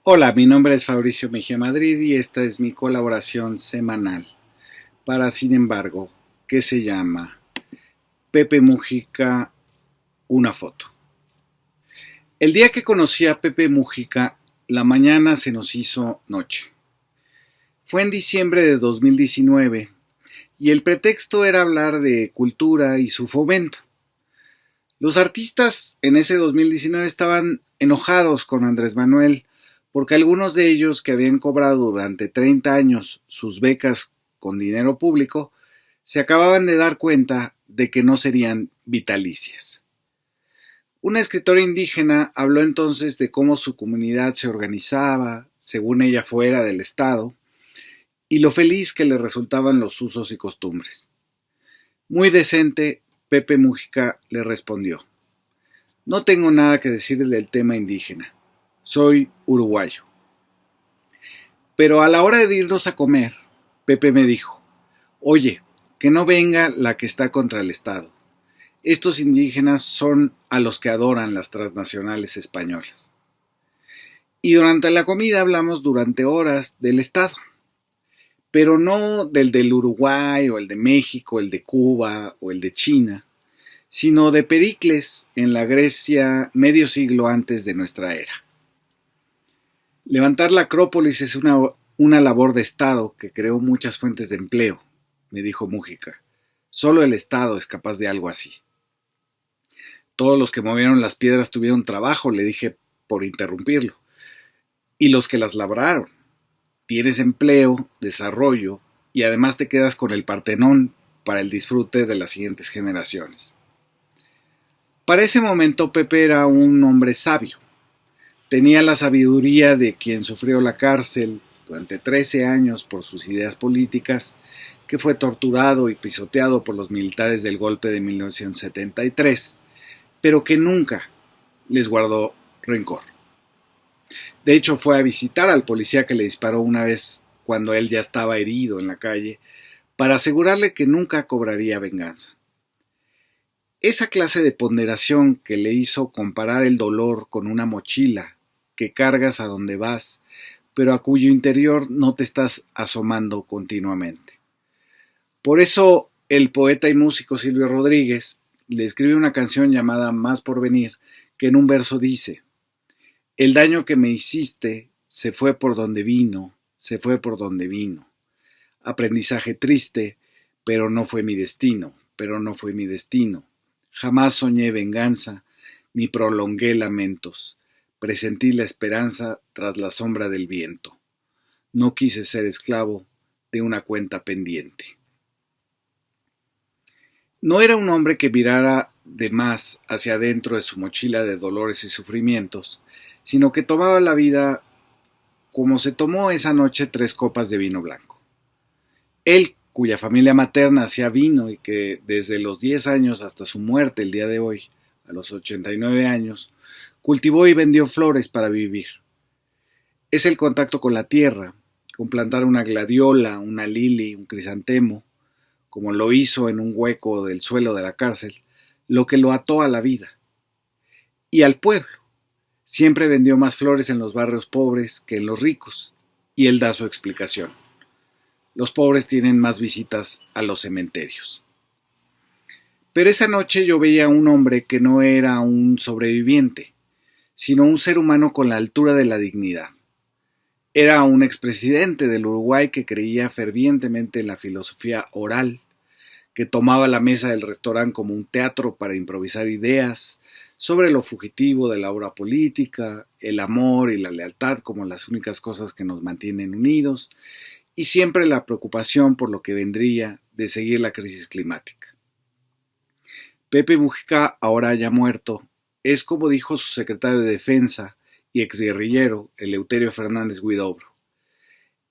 Hola, mi nombre es Fabricio Mejía Madrid y esta es mi colaboración semanal para Sin embargo, que se llama Pepe Mujica, una foto. El día que conocí a Pepe Mujica, la mañana se nos hizo noche. Fue en diciembre de 2019 y el pretexto era hablar de cultura y su fomento. Los artistas en ese 2019 estaban enojados con Andrés Manuel porque algunos de ellos que habían cobrado durante 30 años sus becas con dinero público se acababan de dar cuenta de que no serían vitalicias. Una escritora indígena habló entonces de cómo su comunidad se organizaba, según ella fuera del Estado, y lo feliz que le resultaban los usos y costumbres. Muy decente, Pepe Mujica le respondió: no tengo nada que decir del tema indígena. Soy uruguayo. Pero a la hora de irnos a comer, Pepe me dijo: oye, que no venga la que está contra el Estado. Estos indígenas son a los que adoran las transnacionales españolas. Y durante la comida hablamos durante horas del Estado, pero no del Uruguay o el de México, el de Cuba o el de China, sino de Pericles en la Grecia medio siglo antes de nuestra era. Levantar la Acrópolis es una labor de Estado que creó muchas fuentes de empleo, me dijo Mújica. Solo el Estado es capaz de algo así. Todos los que movieron las piedras tuvieron trabajo, le dije por interrumpirlo. Y los que las labraron. Tienes empleo, desarrollo y además te quedas con el Partenón para el disfrute de las siguientes generaciones. Para ese momento Pepe era un hombre sabio. Tenía la sabiduría de quien sufrió la cárcel durante 13 años por sus ideas políticas, que fue torturado y pisoteado por los militares del golpe de 1973, pero que nunca les guardó rencor. De hecho, fue a visitar al policía que le disparó una vez cuando él ya estaba herido en la calle, para asegurarle que nunca cobraría venganza. Esa clase de ponderación que le hizo comparar el dolor con una mochila que cargas a donde vas, pero a cuyo interior no te estás asomando continuamente. Por eso el poeta y músico Silvio Rodríguez le escribe una canción llamada Más por venir, que en un verso dice: el daño que me hiciste se fue por donde vino, se fue por donde vino. Aprendizaje triste, pero no fue mi destino, pero no fue mi destino. Jamás soñé venganza, ni prolongué lamentos. Presentí la esperanza tras la sombra del viento. No quise ser esclavo de una cuenta pendiente. No era un hombre que mirara de más hacia adentro de su mochila de dolores y sufrimientos, sino que tomaba la vida como se tomó esa noche 3 copas de vino blanco. Él, cuya familia materna hacía vino y que desde los 10 años hasta su muerte el día de hoy, a los 89 años, cultivó y vendió flores para vivir. Es el contacto con la tierra, con plantar una gladiola, una lili, un crisantemo, como lo hizo en un hueco del suelo de la cárcel, lo que lo ató a la vida. Y al pueblo. Siempre vendió más flores en los barrios pobres que en los ricos, y él da su explicación. Los pobres tienen más visitas a los cementerios. Pero esa noche yo veía a un hombre que no era un sobreviviente, sino un ser humano con la altura de la dignidad. Era un expresidente del Uruguay que creía fervientemente en la filosofía oral, que tomaba la mesa del restaurante como un teatro para improvisar ideas sobre lo fugitivo de la obra política, el amor y la lealtad como las únicas cosas que nos mantienen unidos, y siempre la preocupación por lo que vendría de seguir la crisis climática. Pepe Mujica, ahora ya muerto, es, como dijo su secretario de Defensa y exguerrillero, Eleuterio Fernández Huidobro,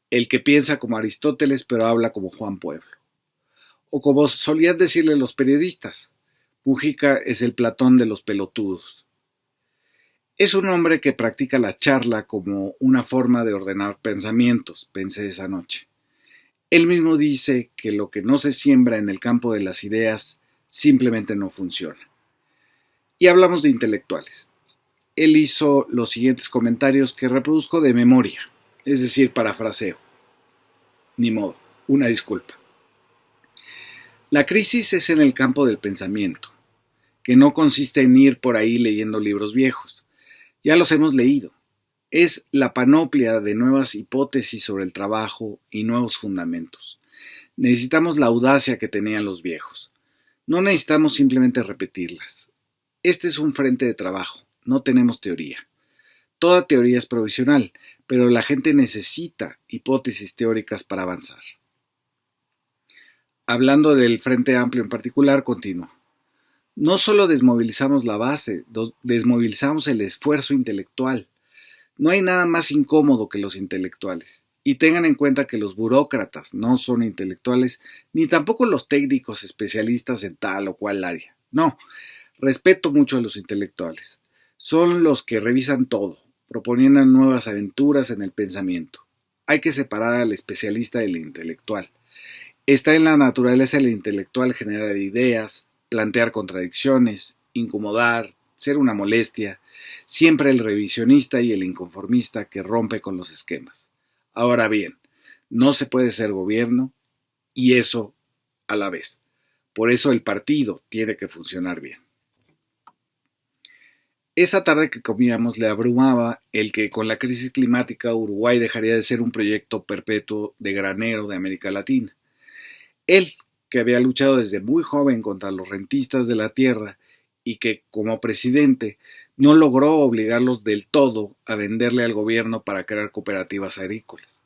el que piensa como Aristóteles pero habla como Juan Pueblo. O como solían decirle los periodistas, Mujica es el Platón de los pelotudos. Es un hombre que practica la charla como una forma de ordenar pensamientos, pensé esa noche. Él mismo dice que lo que no se siembra en el campo de las ideas simplemente no funciona. Y hablamos de intelectuales. él hizo los siguientes comentarios que reproduzco de memoria, es decir, parafraseo. Ni modo, una disculpa. La crisis es en el campo del pensamiento, que no consiste en ir por ahí leyendo libros viejos. Ya los hemos leído. Es la panoplia de nuevas hipótesis sobre el trabajo y nuevos fundamentos. Necesitamos la audacia que tenían los viejos. No necesitamos simplemente repetirlas. Este es un frente de trabajo, no tenemos teoría. Toda teoría es provisional, pero la gente necesita hipótesis teóricas para avanzar. Hablando del Frente Amplio en particular, continuó. No solo desmovilizamos la base, desmovilizamos el esfuerzo intelectual. No hay nada más incómodo que los intelectuales. Y tengan en cuenta que los burócratas no son intelectuales, ni tampoco los técnicos especialistas en tal o cual área. No, respeto mucho a los intelectuales. Son los que revisan todo, proponiendo nuevas aventuras en el pensamiento. Hay que separar al especialista del intelectual. Está en la naturaleza del intelectual generar ideas, plantear contradicciones, incomodar, ser una molestia, siempre el revisionista y el inconformista que rompe con los esquemas. Ahora bien, no se puede ser gobierno y eso a la vez. Por eso el partido tiene que funcionar bien. Esa tarde que comíamos le abrumaba el que con la crisis climática Uruguay dejaría de ser un proyecto perpetuo de granero de América Latina. Él, que había luchado desde muy joven contra los rentistas de la tierra y que, como presidente, no logró obligarlos del todo a venderle al gobierno para crear cooperativas agrícolas.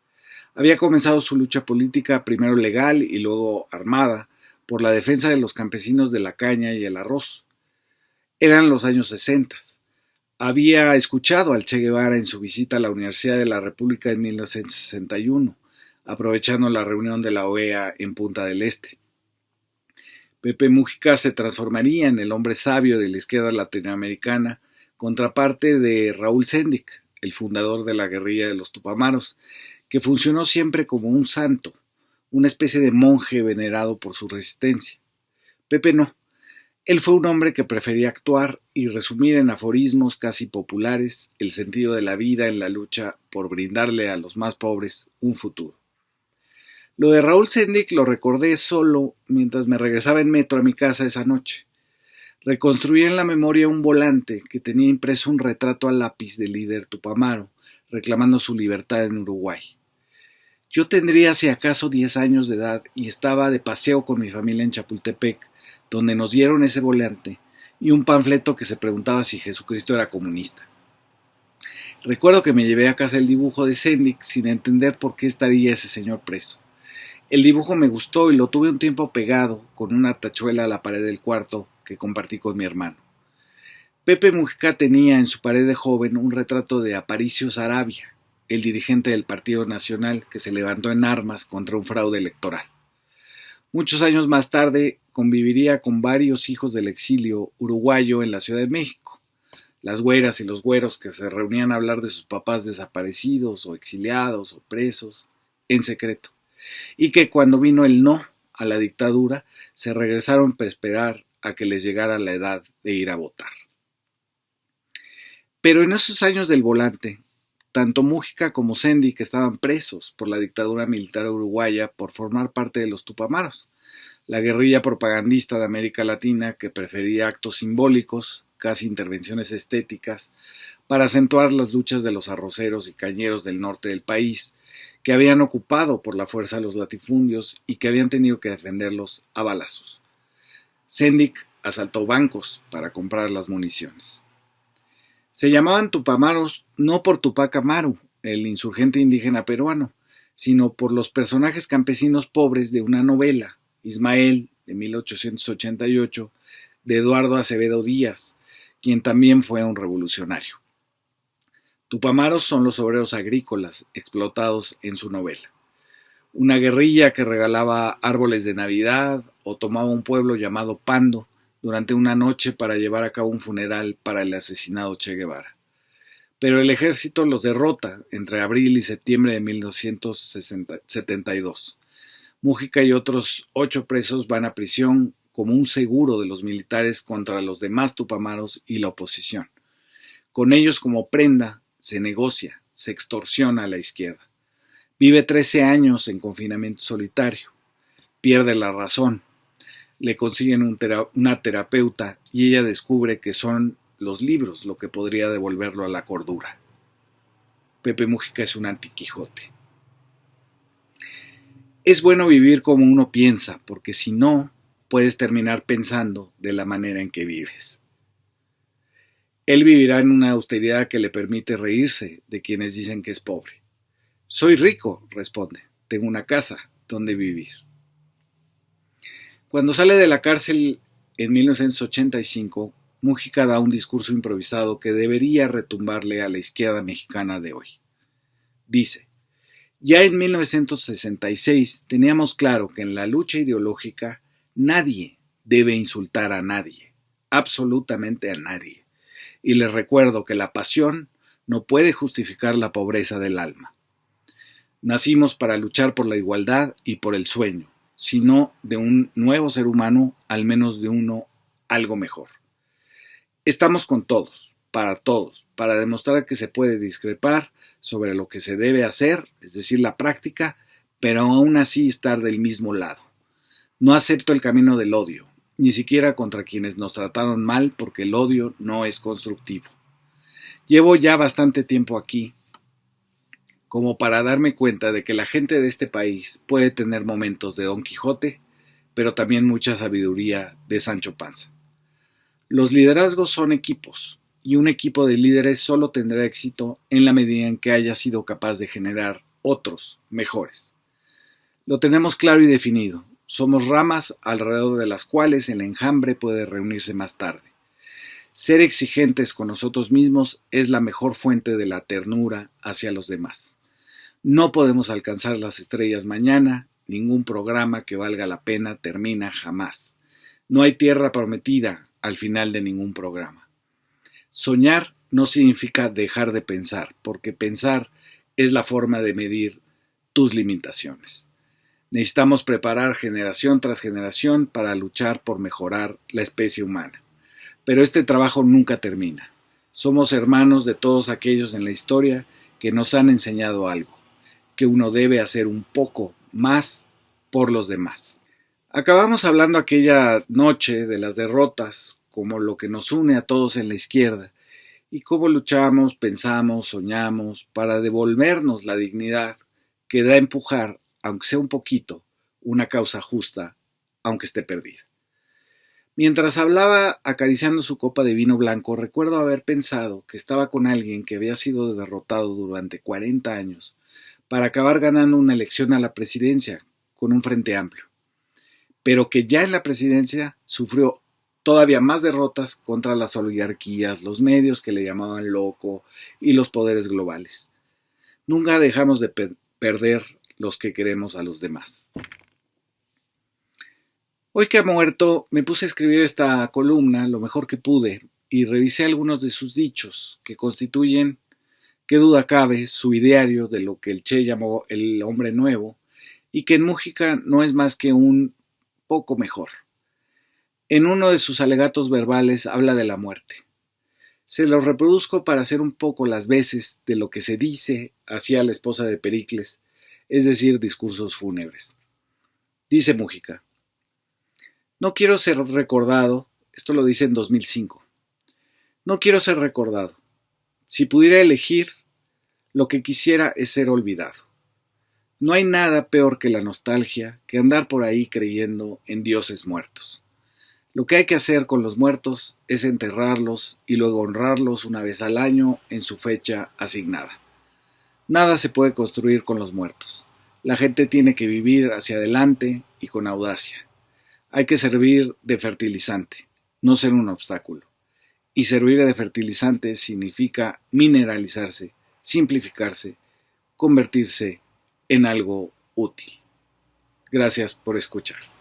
Había comenzado su lucha política, primero legal y luego armada, por la defensa de los campesinos de la caña y el arroz. Eran los años 60. Había escuchado al Che Guevara en su visita a la Universidad de la República en 1961, aprovechando la reunión de la OEA en Punta del Este. Pepe Mujica se transformaría en el hombre sabio de la izquierda latinoamericana, contraparte de Raúl Sendic, el fundador de la guerrilla de los Tupamaros, que funcionó siempre como un santo, una especie de monje venerado por su resistencia. Pepe no. Él fue un hombre que prefería actuar y resumir en aforismos casi populares el sentido de la vida en la lucha por brindarle a los más pobres un futuro. Lo de Raúl Sendic lo recordé solo mientras me regresaba en metro a mi casa esa noche. Reconstruí en la memoria un volante que tenía impreso un retrato a lápiz del líder Tupamaro, reclamando su libertad en Uruguay. Yo tendría si acaso 10 años de edad y estaba de paseo con mi familia en Chapultepec, donde nos dieron ese volante y un panfleto que se preguntaba si Jesucristo era comunista. Recuerdo que me llevé a casa el dibujo de Sendic sin entender por qué estaría ese señor preso. El dibujo me gustó y lo tuve un tiempo pegado con una tachuela a la pared del cuarto que compartí con mi hermano. Pepe Mujica tenía en su pared de joven un retrato de Aparicio Saravia, el dirigente del Partido Nacional que se levantó en armas contra un fraude electoral. Muchos años más tarde conviviría con varios hijos del exilio uruguayo en la Ciudad de México, las güeras y los güeros que se reunían a hablar de sus papás desaparecidos o exiliados o presos en secreto, y que cuando vino el no a la dictadura se regresaron para esperar a que les llegara la edad de ir a votar. Pero en esos años del volante, tanto Mujica como Sendic estaban presos por la dictadura militar uruguaya por formar parte de los Tupamaros, la guerrilla propagandista de América Latina que prefería actos simbólicos, casi intervenciones estéticas, para acentuar las luchas de los arroceros y cañeros del norte del país, que habían ocupado por la fuerza los latifundios y que habían tenido que defenderlos a balazos. Sendic asaltó bancos para comprar las municiones. Se llamaban Tupamaros no por Tupac Amaru, el insurgente indígena peruano, sino por los personajes campesinos pobres de una novela, Ismael, de 1888, de Eduardo Acevedo Díaz, quien también fue un revolucionario. Tupamaros son los obreros agrícolas explotados en su novela. Una guerrilla que regalaba árboles de Navidad o tomaba un pueblo llamado Pando durante una noche para llevar a cabo un funeral para el asesinado Che Guevara. Pero el ejército los derrota entre abril y septiembre de 1972. Mujica y otros 8 presos van a prisión como un seguro de los militares contra los demás tupamaros y la oposición. Con ellos como prenda se negocia, se extorsiona a la izquierda. Vive 13 años en confinamiento solitario. Pierde la razón. Le consiguen una terapeuta y ella descubre que son los libros lo que podría devolverlo a la cordura. Pepe Mújica es un anti-Quijote. Es bueno vivir como uno piensa, porque si no, puedes terminar pensando de la manera en que vives. Él vivirá en una austeridad que le permite reírse de quienes dicen que es pobre. Soy rico, responde, tengo una casa donde vivir. Cuando sale de la cárcel en 1985, Mújica da un discurso improvisado que debería retumbarle a la izquierda mexicana de hoy. Dice: ya en 1966 teníamos claro que en la lucha ideológica nadie debe insultar a nadie, absolutamente a nadie. Y les recuerdo que la pasión no puede justificar la pobreza del alma. Nacimos para luchar por la igualdad y por el sueño, sino de un nuevo ser humano, al menos de uno algo mejor. Estamos con todos, para demostrar que se puede discrepar sobre lo que se debe hacer, es decir, la práctica, pero aún así estar del mismo lado. No acepto el camino del odio, ni siquiera contra quienes nos trataron mal, porque el odio no es constructivo. Llevo ya bastante tiempo aquí como para darme cuenta de que la gente de este país puede tener momentos de Don Quijote, pero también mucha sabiduría de Sancho Panza. Los liderazgos son equipos, y un equipo de líderes solo tendrá éxito en la medida en que haya sido capaz de generar otros mejores. Lo tenemos claro y definido. Somos ramas alrededor de las cuales el enjambre puede reunirse más tarde. Ser exigentes con nosotros mismos es la mejor fuente de la ternura hacia los demás. No podemos alcanzar las estrellas mañana, ningún programa que valga la pena termina jamás. No hay tierra prometida al final de ningún programa. Soñar no significa dejar de pensar, porque pensar es la forma de medir tus limitaciones. Necesitamos preparar generación tras generación para luchar por mejorar la especie humana. Pero este trabajo nunca termina. Somos hermanos de todos aquellos en la historia que nos han enseñado algo, que uno debe hacer un poco más por los demás. Acabamos hablando aquella noche de las derrotas como lo que nos une a todos en la izquierda y cómo luchamos, pensamos, soñamos para devolvernos la dignidad que da empujar, aunque sea un poquito, una causa justa, aunque esté perdida. Mientras hablaba acariciando su copa de vino blanco, recuerdo haber pensado que estaba con alguien que había sido derrotado durante 40 años para acabar ganando una elección a la presidencia con un frente amplio, pero que ya en la presidencia sufrió todavía más derrotas contra las oligarquías, los medios que le llamaban loco y los poderes globales. Nunca dejamos de perder los que queremos a los demás. Hoy que ha muerto, me puse a escribir esta columna lo mejor que pude y revisé algunos de sus dichos que constituyen, qué duda cabe, su ideario de lo que el Che llamó el hombre nuevo y que en Mújica no es más que un poco mejor. En uno de sus alegatos verbales habla de la muerte. Se lo reproduzco para hacer un poco las veces de lo que se dice hacia la esposa de Pericles, es decir, discursos fúnebres. Dice Mújica: no quiero ser recordado, esto lo dice en 2005, no quiero ser recordado. Si pudiera elegir, lo que quisiera es ser olvidado. No hay nada peor que la nostalgia, que andar por ahí creyendo en dioses muertos. Lo que hay que hacer con los muertos es enterrarlos y luego honrarlos una vez al año en su fecha asignada. Nada se puede construir con los muertos. La gente tiene que vivir hacia adelante y con audacia. Hay que servir de fertilizante, no ser un obstáculo. Y servir de fertilizante significa mineralizarse, simplificarse, convertirse en algo útil. Gracias por escuchar.